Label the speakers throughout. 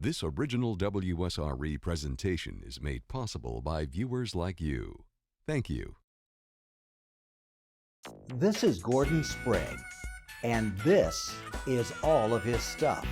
Speaker 1: This original WSRE presentation is made possible by viewers like you. Thank you.
Speaker 2: This is Gordon Sprague, and this is all of his stuff.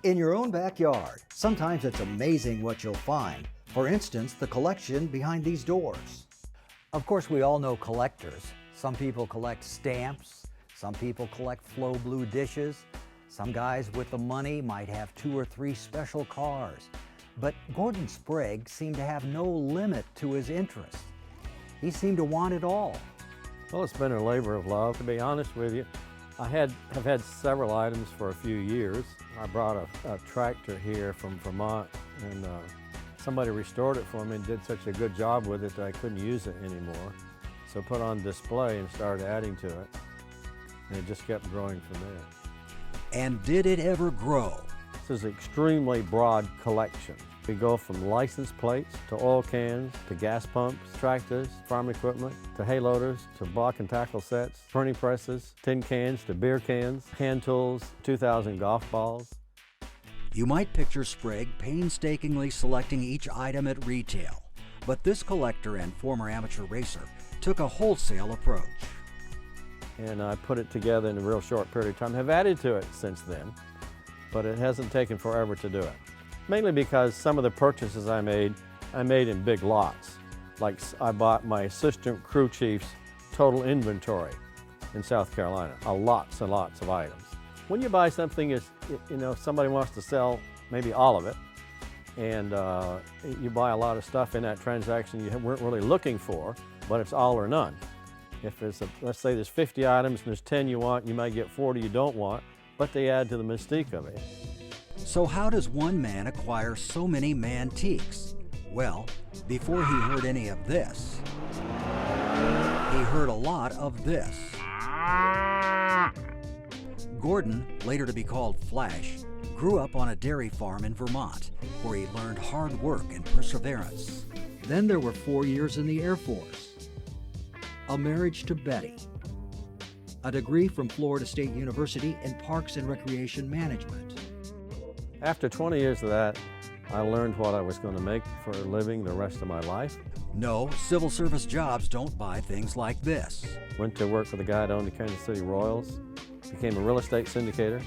Speaker 2: In your own backyard, sometimes it's amazing what you'll find. For instance, the collection behind these doors. Of course, we all know collectors. Some people collect stamps, some people collect Flow Blue dishes, some guys with the money might have 2 or 3 special cars. But Gordon Sprague seemed to have no limit to his interest. He seemed to want it all.
Speaker 3: Well, it's been a labor of love, to be honest with you. I have had several items for a few years. I brought a tractor here from Vermont, and somebody restored it for me and did such a good job with it that I couldn't use it anymore. So I put it on display and started adding to it, and it just kept growing from there.
Speaker 2: And did it ever grow?
Speaker 3: This is an extremely broad collection. We go from license plates to oil cans to gas pumps, tractors, farm equipment, to hay loaders, to block and tackle sets, printing presses, tin cans to beer cans, hand tools, 2,000 golf balls.
Speaker 2: You might picture Sprague painstakingly selecting each item at retail, but this collector and former amateur racer took a wholesale approach.
Speaker 3: And I put it together in a real short period of time. Have added to it since then, but it hasn't taken forever to do it. Mainly because some of the purchases I made in big lots. Like I bought my assistant crew chief's total inventory in South Carolina, lots and lots of items. When you buy something, somebody wants to sell maybe all of it, and you buy a lot of stuff in that transaction you weren't really looking for, but it's all or none. If it's let's say there's 50 items and there's 10 you want, you might get 40 you don't want, but they add to the mystique of it.
Speaker 2: So how does one man acquire so many mantiques? Well, before he heard any of this, he heard a lot of this. Gordon, later to be called Flash, grew up on a dairy farm in Vermont, where he learned hard work and perseverance. Then there were 4 years in the Air Force, a marriage to Betty, a degree from Florida State University in Parks and Recreation Management.
Speaker 3: After 20 years of that, I learned what I was going to make for a living the rest of my life.
Speaker 2: No, civil service jobs don't buy things like this.
Speaker 3: Went to work for the guy that owned the Kansas City Royals, became a real estate syndicator,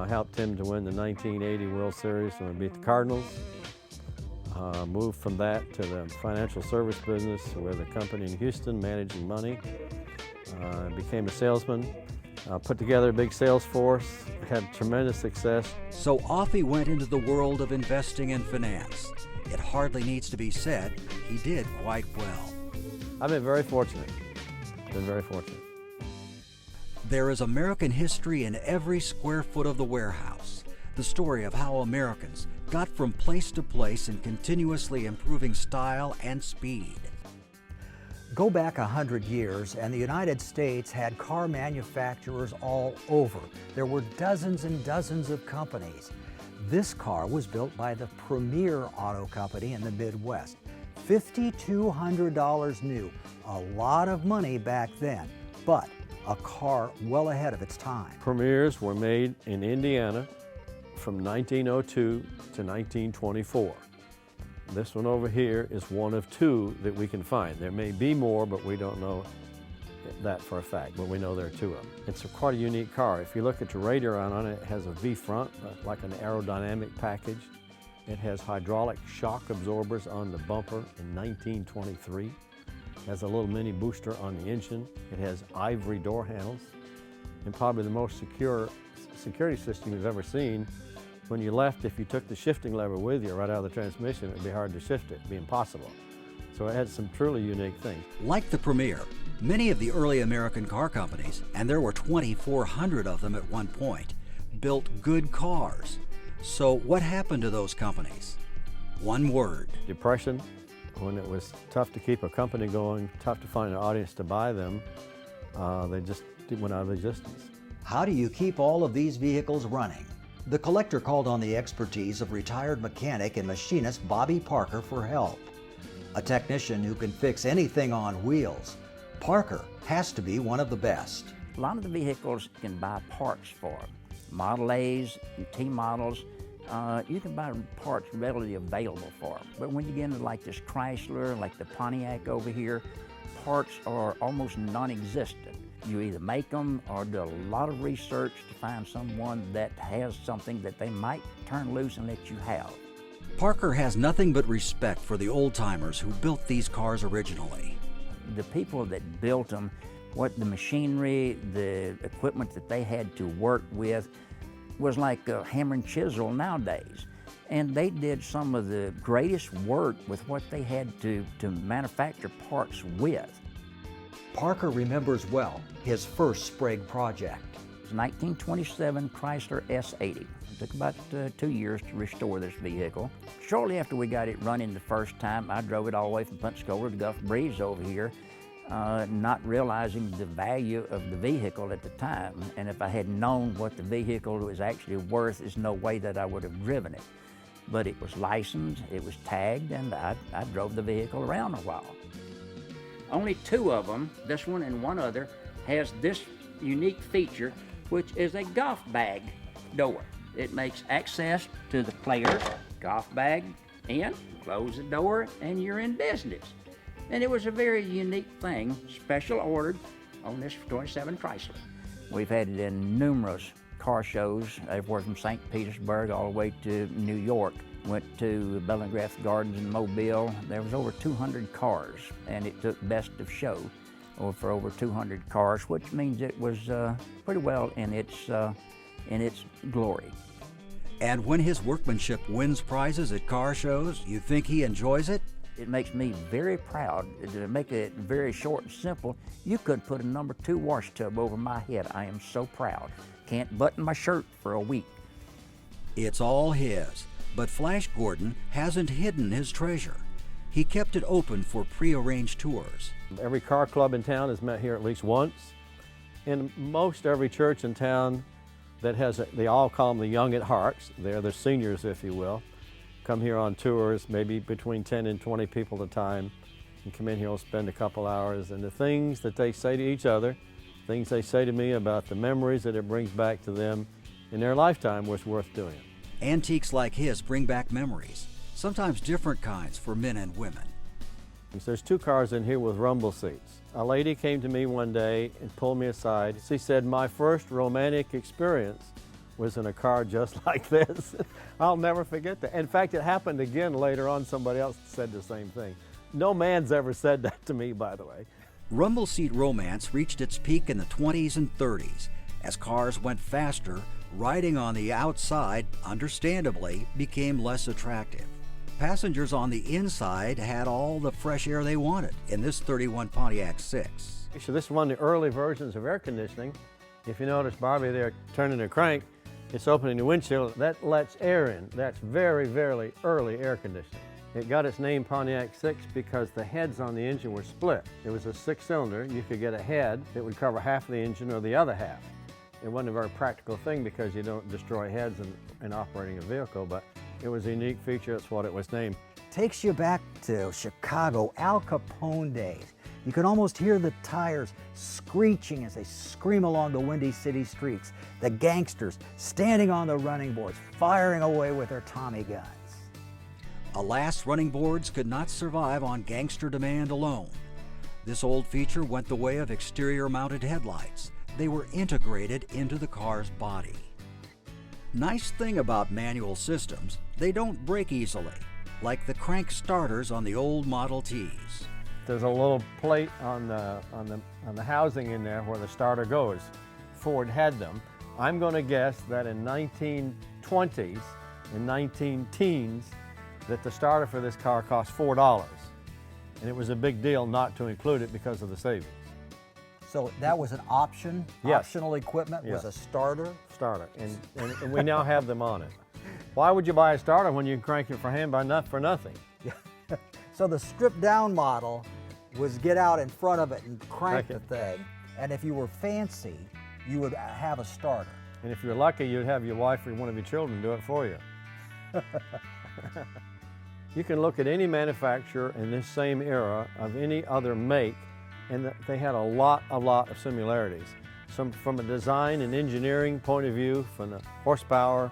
Speaker 3: helped him to win the 1980 World Series when we beat the Cardinals. Moved from that to the financial service business with a company in Houston managing money. Became a salesman. Put together a big sales force, had tremendous success.
Speaker 2: So off he went into the world of investing and finance. It hardly needs to be said, he did quite well.
Speaker 3: I've been very fortunate,
Speaker 2: There is American history in every square foot of the warehouse. The story of how Americans got from place to place in continuously improving style and speed. Go back 100 years and the United States had car manufacturers all over. There were dozens and dozens of companies. This car was built by the premier auto company in the Midwest. $5,200 new, a lot of money back then, but a car well ahead of its time.
Speaker 3: Premiers were made in Indiana from 1902 to 1924. This one over here is one of 2 that we can find. There may be more, but we don't know that for a fact, but we know there are 2 of them. It's quite a unique car. If you look at your radar on it, it has a V-front, like an aerodynamic package. It has hydraulic shock absorbers on the bumper in 1923. It has a little mini booster on the engine. It has ivory door handles, and probably the most secure security system you've ever seen. When you left, if you took the shifting lever with you right out of the transmission, it would be hard to shift it. It would be impossible. So it had some truly unique things.
Speaker 2: Like the Premier, many of the early American car companies, and there were 2,400 of them at one point, built good cars. So what happened to those companies? One word.
Speaker 3: Depression, When it was tough to keep a company going, tough to find an audience to buy them, they just went out of existence.
Speaker 2: How do you keep all of these vehicles running? The collector called on the expertise of retired mechanic and machinist Bobby Parker for help. A technician who can fix anything on wheels, Parker has to be one of the best.
Speaker 4: A lot of the vehicles you can buy parts for. Model A's and T models, you can buy parts readily available for. But when you get into like this Chrysler, like the Pontiac over here, parts are almost non-existent. You either make them or do a lot of research to find someone that has something that they might turn loose and let you have.
Speaker 2: Parker has nothing but respect for the old-timers who built these cars originally.
Speaker 4: The people that built them, what the machinery, the equipment that they had to work with was like a hammer and chisel nowadays. And they did some of the greatest work with what they had to manufacture parts with.
Speaker 2: Parker remembers well his first Sprague project.
Speaker 4: It was a 1927 Chrysler S80. It took about 2 years to restore this vehicle. Shortly after we got it running the first time, I drove it all the way from Pensacola to Gulf Breeze over here, not realizing the value of the vehicle at the time. And if I had known what the vehicle was actually worth, there's no way that I would have driven it. But it was licensed, it was tagged, and I drove the vehicle around a while. Only 2 of them, this one and one other, has this unique feature, which is a golf bag door. It makes access to the player's golf bag in, close the door, and you're in business. And it was a very unique thing, special ordered on this 27 Chrysler. We've had it in numerous car shows, everywhere from St. Petersburg all the way to New York. Went to Bellingrath Gardens in Mobile. There was over 200 cars, and it took best of show for over 200 cars, which means it was pretty well in its glory.
Speaker 2: And when his workmanship wins prizes at car shows, you think he enjoys it?
Speaker 4: It makes me very proud. To make it very short and simple, you could put a number 2 wash tub over my head. I am so proud. Can't button my shirt for a week.
Speaker 2: It's all his, but Flash Gordon hasn't hidden his treasure. He kept it open for pre-arranged tours.
Speaker 3: Every car club in town has met here at least once. And most every church in town that has, they all call them the young at hearts, they're the seniors, if you will, come here on tours, maybe between 10 and 20 people at a time, and come in here and spend a couple hours. And the things that they say to each other, things they say to me about the memories that it brings back to them in their lifetime was worth doing.
Speaker 2: Antiques like his bring back memories, sometimes different kinds for men and women.
Speaker 3: There's 2 cars in here with rumble seats. A lady came to me one day and pulled me aside. She said, my first romantic experience was in a car just like this. I'll never forget that. In fact, it happened again later on. Somebody else said the same thing. No man's ever said that to me, by the way.
Speaker 2: Rumble seat romance reached its peak in the 20s and 30s. As cars went faster, riding on the outside, understandably, became less attractive. Passengers on the inside had all the fresh air they wanted in this 31 Pontiac 6.
Speaker 3: So this is one of the early versions of air conditioning. If you notice Barbie there turning the crank, it's opening the windshield. That lets air in. That's very, very early air conditioning. It got its name Pontiac 6 because the heads on the engine were split. It was a 6-cylinder. You could get a head that would cover half of the engine or the other half. It wasn't a very practical thing because you don't destroy heads in operating a vehicle, but it was a unique feature. That's what it was named.
Speaker 5: Takes you back to Chicago, Al Capone days. You can almost hear the tires screeching as they scream along the windy city streets. The gangsters standing on the running boards, firing away with their Tommy guns.
Speaker 2: Alas, running boards could not survive on gangster demand alone. This old feature went the way of exterior-mounted headlights. They were integrated into the car's body. Nice thing about manual systems, they don't break easily, like the crank starters on the old Model Ts.
Speaker 3: There's a little plate on the housing in there where the starter goes. Ford had them. I'm going to guess that in 1920s and 19-teens that the starter for this car cost $4. And it was a big deal not to include it because of the savings.
Speaker 5: So that was an option?
Speaker 3: Yes.
Speaker 5: Optional equipment was
Speaker 3: Yes.
Speaker 5: a starter?
Speaker 3: Starter, and we now have them on it. Why would you buy a starter when you can crank it for hand for nothing?
Speaker 5: So the stripped down model was get out in front of it and crank the thing. And if you were fancy, you would have a starter.
Speaker 3: And if you're lucky, you'd have your wife or one of your children do it for you. You can look at any manufacturer in this same era of any other make, and they had a lot of similarities. Some from a design and engineering point of view, from the horsepower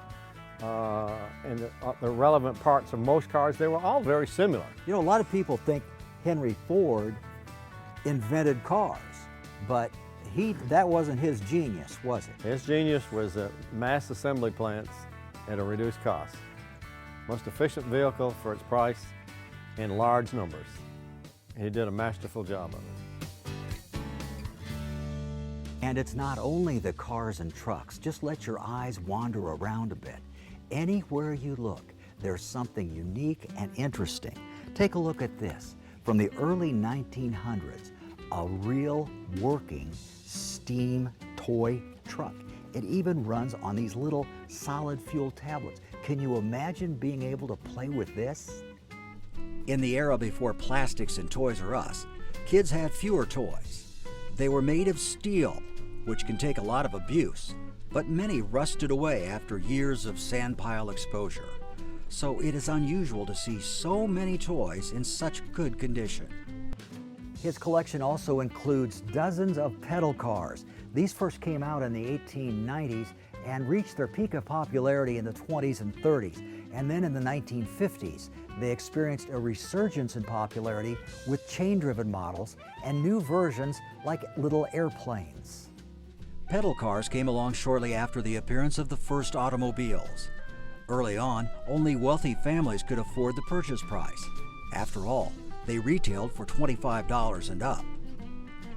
Speaker 3: and the relevant parts of most cars, they were all very similar.
Speaker 5: You know, a lot of people think Henry Ford invented cars, but that wasn't his genius, was it?
Speaker 3: His genius was mass assembly plants at a reduced cost. Most efficient vehicle for its price in large numbers. He did a masterful job of it.
Speaker 2: And it's not only the cars and trucks. Just let your eyes wander around a bit. Anywhere you look, there's something unique and interesting. Take a look at this. From the early 1900s, a real working steam toy truck. It even runs on these little solid fuel tablets. Can you imagine being able to play with this?
Speaker 6: In the era before plastics and Toys R Us, kids had fewer toys. They were made of steel, which can take a lot of abuse, but many rusted away after years of sandpile exposure. So it is unusual to see so many toys in such good condition.
Speaker 5: His collection also includes dozens of pedal cars. These first came out in the 1890s and reached their peak of popularity in the 20s and 30s. And then in the 1950s, they experienced a resurgence in popularity with chain-driven models and new versions like little airplanes.
Speaker 6: Pedal cars came along shortly after the appearance of the first automobiles. Early on, only wealthy families could afford the purchase price. After all, they retailed for $25 and up.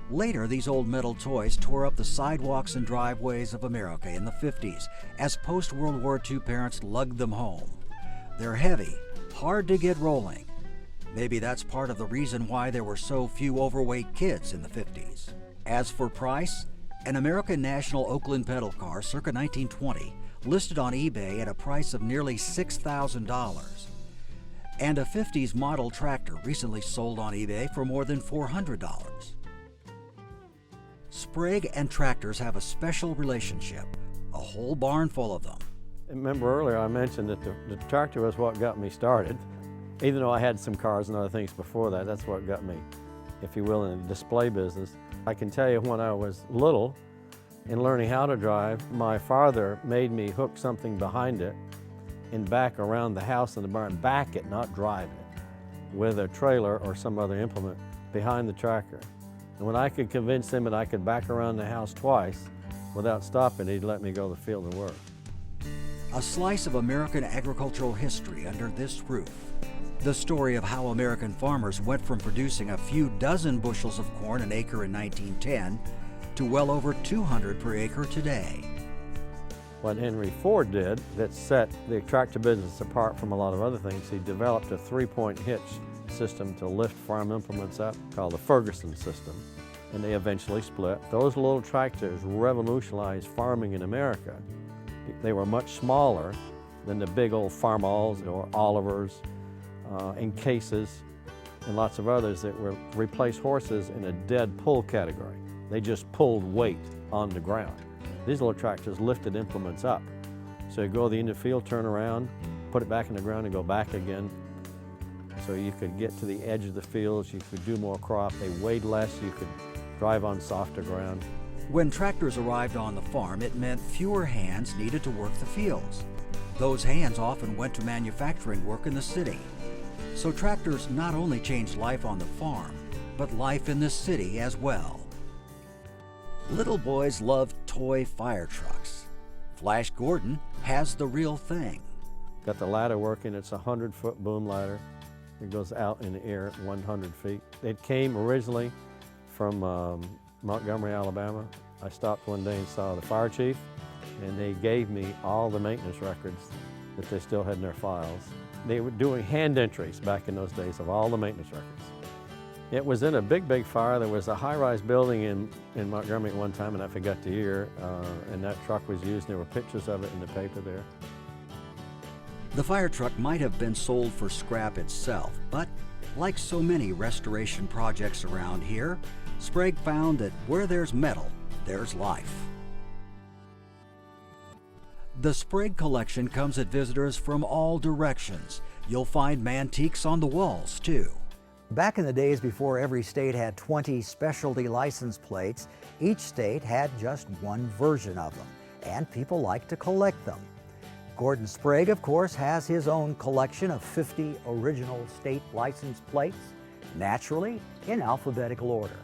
Speaker 6: Later, these old metal toys tore up the sidewalks and driveways of America in the 50s as post-World War II parents lugged them home. They're heavy, hard to get rolling. Maybe that's part of the reason why there were so few overweight kids in the 50s. As for price, an American National Oakland pedal car circa 1920 listed on eBay at a price of nearly $6,000. And a 50s model tractor recently sold on eBay for more than $400. Sprague and tractors have a special relationship, a whole barn full of them.
Speaker 3: Remember earlier I mentioned that the tractor was what got me started. Even though I had some cars and other things before that, that's what got me, if you will, in the display business. I can tell you when I was little and learning how to drive, my father made me hook something behind it and back around the house in the barn, back it, not drive it, with a trailer or some other implement behind the tractor. And when I could convince him that I could back around the house twice without stopping, he'd let me go to the field and work.
Speaker 6: A slice of American agricultural history under this roof. The story of how American farmers went from producing a few dozen bushels of corn an acre in 1910 to well over 200 per acre today.
Speaker 3: What Henry Ford did that set the tractor business apart from a lot of other things, he developed a three-point hitch system to lift farm implements up called the Ferguson system, and they eventually split. Those little tractors revolutionized farming in America. They were much smaller than the big old Farmalls or Olivers and Cases and lots of others that were replaced horses in a dead pull category. They just pulled weight on the ground. These little tractors lifted implements up. So you go to the end of the field, turn around, put it back in the ground and go back again. So you could get to the edge of the fields, you could do more crop, they weighed less, you could drive on softer ground.
Speaker 6: When tractors arrived on the farm, it meant fewer hands needed to work the fields. Those hands often went to manufacturing work in the city. So tractors not only changed life on the farm, but life in the city as well. Little boys love toy fire trucks. Flash Gordon has the real thing.
Speaker 3: Got the ladder working, it's a 100-foot boom ladder. It goes out in the air at 100 feet. It came originally from Montgomery, Alabama. I stopped one day and saw the fire chief, and they gave me all the maintenance records that they still had in their files. They were doing hand entries back in those days of all the maintenance records. It was in a big fire. There was a high-rise building in Montgomery at one time, and I forgot the year, and that truck was used. There were pictures of it in the paper there.
Speaker 6: The fire truck might have been sold for scrap itself, but Like so many restoration projects around here, Sprague found that where there's metal, there's life. The Sprague collection comes at visitors from all directions. You'll find mantiques on the walls, too.
Speaker 5: Back in the days before every state had 20 specialty license plates, each state had just one version of them, and people liked to collect them. Gordon Sprague, of course, has his own collection of 50 original state license plates, naturally in alphabetical order.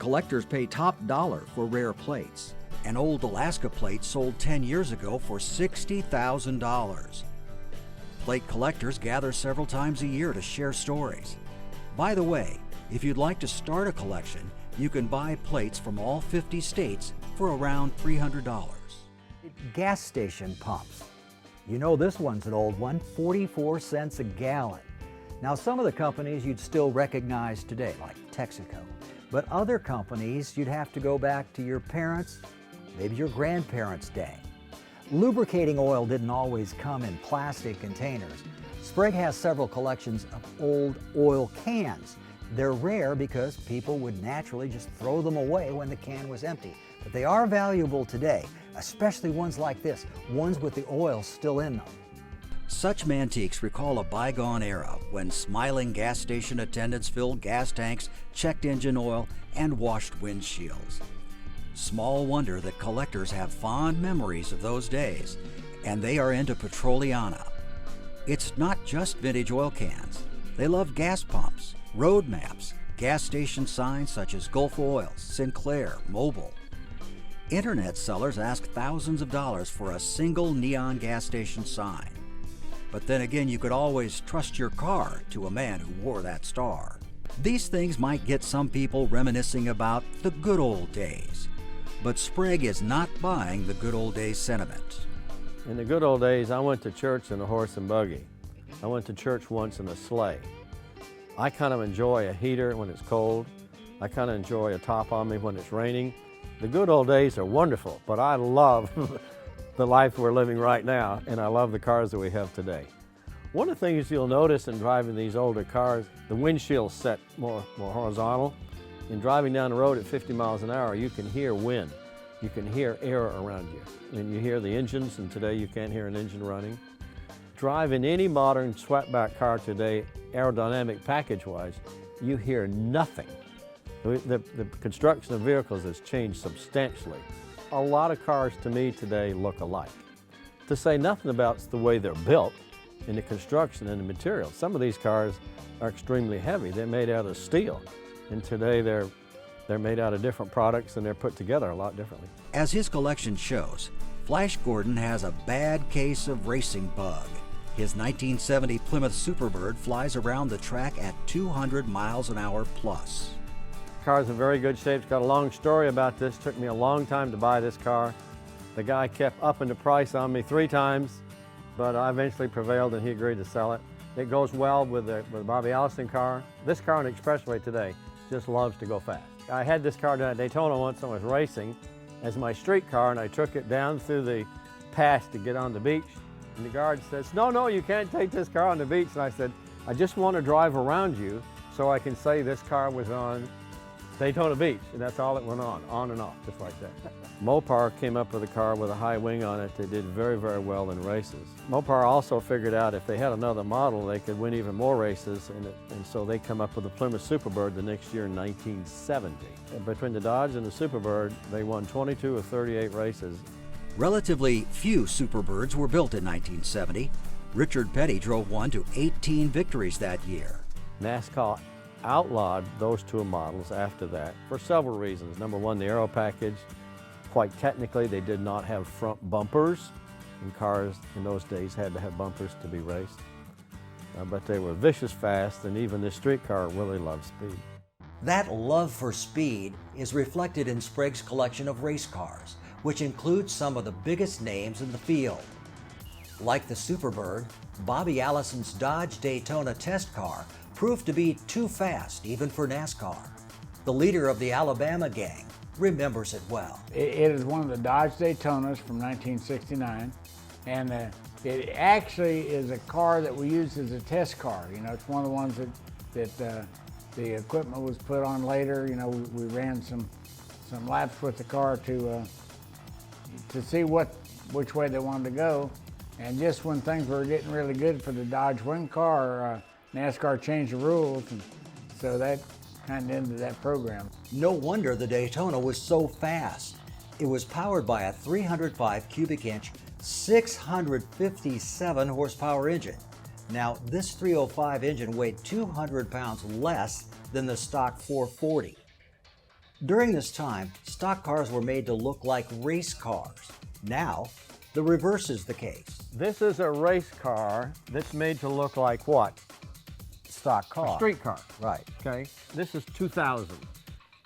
Speaker 6: Collectors pay top dollar for rare plates. An old Alaska plate sold 10 years ago for $60,000. Plate collectors gather several times a year to share stories. By the way, if you'd like to start a collection, you can buy plates from all 50 states for around $300.
Speaker 5: Gas station pumps. You know this one's an old one, 44 cents a gallon. Now some of the companies you'd still recognize today, like Texaco, but other companies you'd have to go back to your parents', maybe your grandparents' day. Lubricating oil didn't always come in plastic containers. Sprague has several collections of old oil cans. They're rare because people would naturally just throw them away when the can was empty. But they are valuable today, especially ones like this, ones with the oil still in them.
Speaker 6: Such mantiques recall a bygone era when smiling gas station attendants filled gas tanks, checked engine oil, and washed windshields. Small wonder that collectors have fond memories of those days, and they are into Petroliana. It's not just vintage oil cans. They love gas pumps, road maps, gas station signs such as Gulf Oil, Sinclair, Mobil. Internet sellers ask thousands of dollars for a single neon gas station sign. But then again, you could always trust your car to a man who wore that star. These things might get some people reminiscing about the good old days. But Sprague is not buying the good old days sentiment.
Speaker 3: In the good old days, I went to church in a horse and buggy. I went to church once in a sleigh. I kind of enjoy a heater when it's cold. I kind of enjoy a top on me when it's raining. The good old days are wonderful, but I love the life we're living right now, and I love the cars that we have today. One of the things you'll notice in driving these older cars, the windshield's set more horizontal. In driving down the road at 50 miles an hour, you can hear wind. You can hear air around you. And you hear the engines, and today you can't hear an engine running. Driving any modern swept-back car today, aerodynamic package-wise, you hear nothing. The construction of vehicles has changed substantially. A lot of cars to me today look alike. To say nothing about the way they're built and the construction and the materials. Some of these cars are extremely heavy. They're made out of steel. And today they're made out of different products and they're put together a lot differently.
Speaker 6: As his collection shows, Flash Gordon has a bad case of racing bug. His 1970 Plymouth Superbird flies around the track at 200 miles an hour plus.
Speaker 3: The car's in very good shape. It's got a long story about this. It took me a long time to buy this car. The guy kept upping the price on me 3 times, but I eventually prevailed and he agreed to sell it. It goes well with the Bobby Allison car. This car on the expressway today just loves to go fast. I had this car down at Daytona once. I was racing as my street car, and I took it down through the pass to get on the beach. And the guard says, no, you can't take this car on the beach. And I said, I just want to drive around you so I can say this car was on Daytona Beach. And that's all it went on and off, just like that. Mopar came up with a car with a high wing on it that did very, very well in races. Mopar also figured out if they had another model, they could win even more races, and so they come up with the Plymouth Superbird the next year in 1970. And between the Dodge and the Superbird, they won 22 of 38 races.
Speaker 6: Relatively few Superbirds were built in 1970. Richard Petty drove one to 18 victories that year.
Speaker 3: NASCAR outlawed those 2 models after that for several reasons. Number one, the aero package. Quite technically, they did not have front bumpers, and cars in those days had to have bumpers to be raced. But they were vicious fast, and even this street car really loved speed.
Speaker 2: That love for speed is reflected in Sprague's collection of race cars, which includes some of the biggest names in the field. Like the Superbird, Bobby Allison's Dodge Daytona test car proved to be too fast even for NASCAR. The leader of the Alabama gang remembers it well.
Speaker 7: It is one of the Dodge Daytonas from 1969, and it actually is a car that we used as a test car. You know, it's one of the ones that that the equipment was put on later. You know, we ran some laps with the car to see which way they wanted to go. And just when things were getting really good for the Dodge Wing car, NASCAR changed the rules, and so that kind of ended that program.
Speaker 6: No wonder the Daytona was so fast. It was powered by a 305 cubic inch, 657 horsepower engine. Now, this 305 engine weighed 200 pounds less than the stock 440. During this time, stock cars were made to look like race cars. Now, the reverse is the case.
Speaker 3: This is a race car that's made to look like what?
Speaker 5: Stock car.
Speaker 3: A street car.
Speaker 5: Right.
Speaker 3: Okay, this is 2000.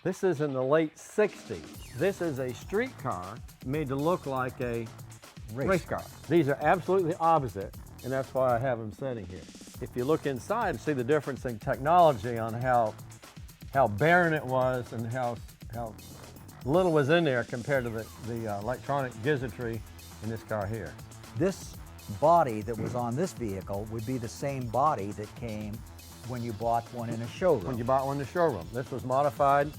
Speaker 3: This is in the late 60s. This is a street car made to look like a race car. These are absolutely opposite, and that's why I have them sitting here. If you look inside and see the difference in technology on how barren it was and how little was in there compared to the electronic gadgetry in this car here.
Speaker 5: This body that was on this vehicle would be the same body that came when you bought one in a showroom.
Speaker 3: When you bought one in the showroom. This was modified,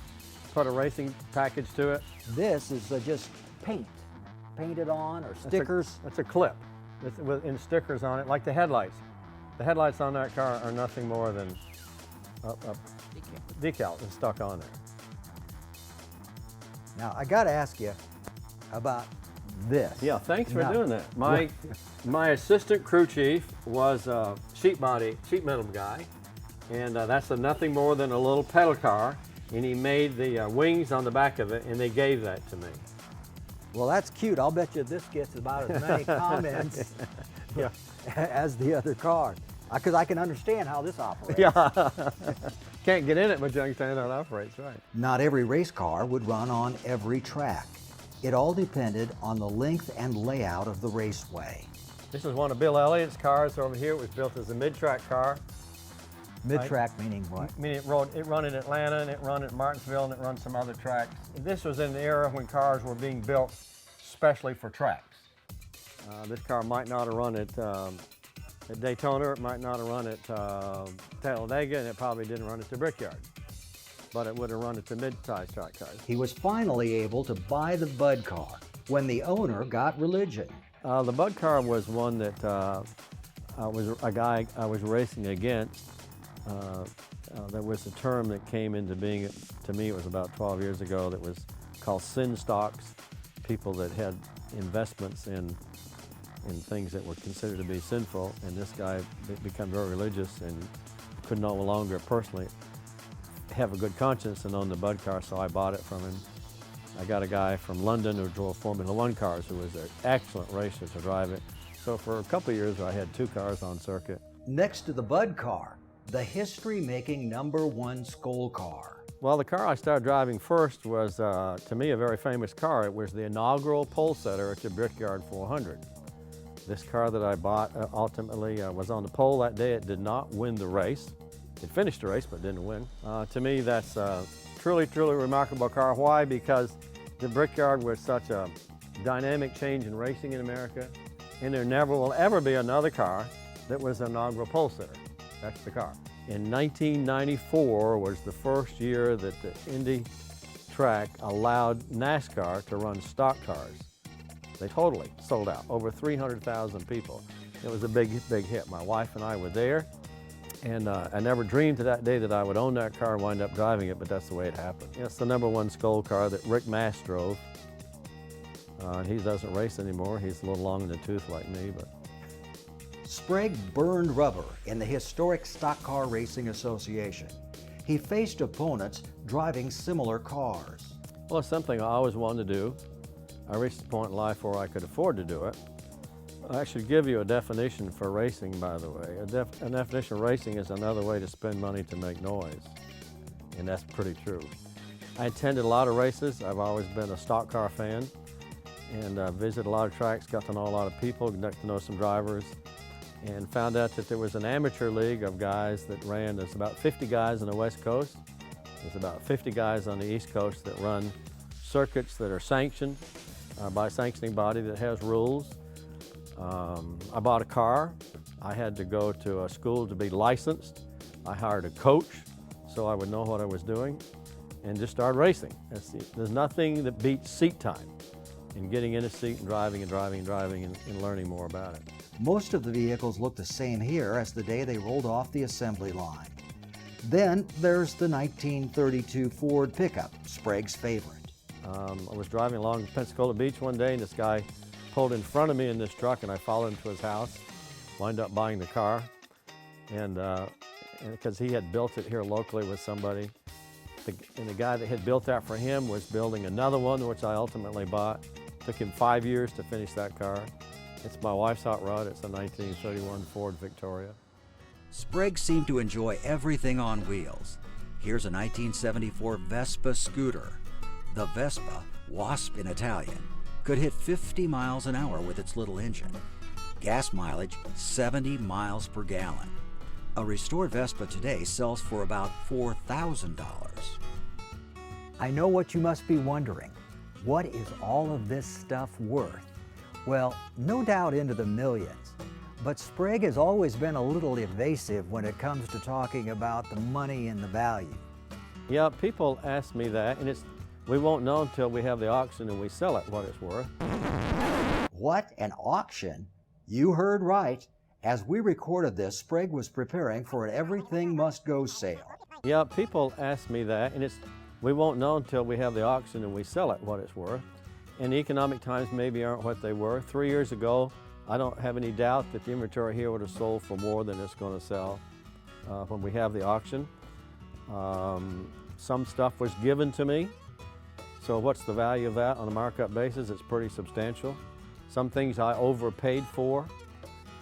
Speaker 3: put a racing package to it.
Speaker 5: This is just painted on, or stickers.
Speaker 3: That's a clip in stickers on it, like the headlights. The headlights on that car are nothing more than a decal that's stuck on there.
Speaker 5: Now, I got to ask you about this.
Speaker 3: Yeah, thanks for doing that. My assistant crew chief was a sheet metal guy, and that's nothing more than a little pedal car, and he made the wings on the back of it, and they gave that to me.
Speaker 5: Well, that's cute. I'll bet you this gets about as many comments as the other car, because I can understand how this operates.
Speaker 3: Yeah, can't get in it, but you understand how it operates, right?
Speaker 6: Not every race car would run on every track. It all depended on the length and layout of the raceway.
Speaker 3: This is one of Bill Elliott's cars over here. It was built as a mid-track car.
Speaker 5: Mid-track meaning what?
Speaker 3: Meaning it run in Atlanta, and it run at Martinsville, and it run some other tracks. This was in the era when cars were being built specially for tracks. This car might not have run at Daytona, it might not have run at Talladega, and it probably didn't run at the Brickyard. But it would have run at the mid-sized track cars.
Speaker 6: He was finally able to buy the Bud car when the owner got religion.
Speaker 3: The Bud car was one that was a guy I was racing against. There was a term that came into being, to me it was about 12 years ago, that was called sin stocks, people that had investments in things that were considered to be sinful, and this guy became very religious and could no longer personally have a good conscience and own the Bud car, so I bought it from him. I got a guy from London who drove Formula One cars who was an excellent racer to drive it. So for a couple of years I had 2 cars on circuit.
Speaker 6: Next to the Bud car, the history-making #1 Skoal car.
Speaker 3: Well, the car I started driving first was, to me, a very famous car. It was the inaugural pole setter at the Brickyard 400. This car that I bought ultimately was on the pole that day. It did not win the race. It finished the race, but didn't win. To me, that's a truly, truly remarkable car. Why? Because the Brickyard was such a dynamic change in racing in America, and there never will ever be another car that was an inaugural pole sitter. That's the car. In 1994 was the first year that the Indy track allowed NASCAR to run stock cars. They totally sold out, over 300,000 people. It was a big, big hit. My wife and I were there, and I never dreamed to that day that I would own that car and wind up driving it, but that's the way it happened. It's the #1 Skoal car that Rick Mast drove. He doesn't race anymore. He's a little long in the tooth like me, but.
Speaker 6: Sprague burned rubber in the historic Stock Car Racing Association. He faced opponents driving similar cars.
Speaker 3: Well, it's something I always wanted to do. I reached a point in life where I could afford to do it. I should give you a definition for racing, by the way. A definition of racing is another way to spend money to make noise, and that's pretty true. I attended a lot of races. I've always been a stock car fan, and visited a lot of tracks, got to know a lot of people, got to know some drivers, and found out that there was an amateur league of guys that ran. There's about 50 guys on the West Coast. There's about 50 guys on the East Coast that run circuits that are sanctioned by a sanctioning body that has rules. I bought a car. I had to go to a school to be licensed. I hired a coach so I would know what I was doing and just started racing. There's nothing that beats seat time and getting in a seat and driving and learning more about it.
Speaker 2: Most of the vehicles look the same here as the day they rolled off the assembly line. Then there's the 1932 Ford pickup, Sprague's favorite.
Speaker 3: I was driving along Pensacola Beach one day and this guy pulled in front of me in this truck and I followed him to his house, wound up buying the car, and because he had built it here locally with somebody. And the guy that had built that for him was building another one, which I ultimately bought. Took him 5 years to finish that car. It's my wife's hot rod. It's a 1931 Ford Victoria.
Speaker 6: Sprague seemed to enjoy everything on wheels. Here's a 1974 Vespa scooter. The Vespa, Wasp in Italian, could hit 50 miles an hour with its little engine. Gas mileage, 70 miles per gallon. A restored Vespa today sells for about $4,000.
Speaker 5: I know what you must be wondering. What is all of this stuff worth? Well, no doubt into the millions. But Sprague has always been a little evasive when it comes to talking about the money and the value.
Speaker 3: Yeah, people ask me that, and we won't know until we have the auction and we sell it what it's worth.
Speaker 2: What, an auction? You heard right. As we recorded this, Sprague was preparing for an Everything Must Go sale.
Speaker 3: Yeah, people ask me that, and we won't know until we have the auction and we sell it what it's worth. And economic times maybe aren't what they were. 3 years ago, I don't have any doubt that the inventory here would have sold for more than it's going to sell when we have the auction. Some stuff was given to me, so what's the value of that on a markup basis? It's pretty substantial. Some things I overpaid for.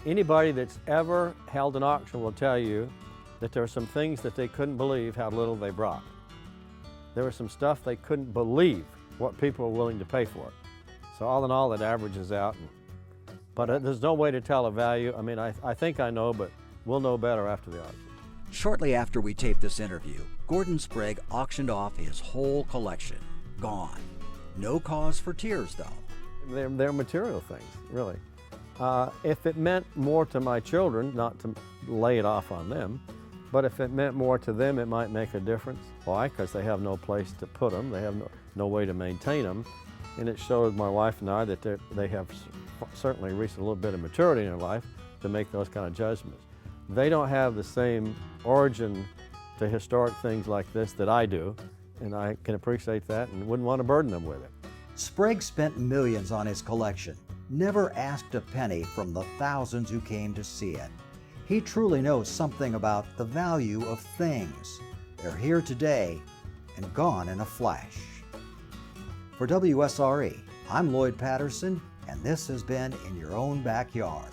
Speaker 3: Anybody that's ever held an auction will tell you that there are some things that they couldn't believe how little they brought. There was some stuff they couldn't believe what people were willing to pay for it. So all in all, it averages out. But there's no way to tell a value. I mean, I think I know, but we'll know better after the auction.
Speaker 6: Shortly after we taped this interview, Gordon Sprague auctioned off his whole collection. Gone. No cause for tears, though.
Speaker 3: They're material things, really. If it meant more to my children, not to lay it off on them, but if it meant more to them, it might make a difference. Why? Because they have no place to put them. They have no way to maintain them. And it showed my wife and I that they have certainly reached a little bit of maturity in their life to make those kind of judgments. They don't have the same origin to historic things like this that I do, and I can appreciate that and wouldn't want to burden them with it.
Speaker 2: Sprague spent millions on his collection, never asked a penny from the thousands who came to see it. He truly knows something about the value of things. They're here today and gone in a flash. For WSRE, I'm Lloyd Patterson, and this has been In Your Own Backyard.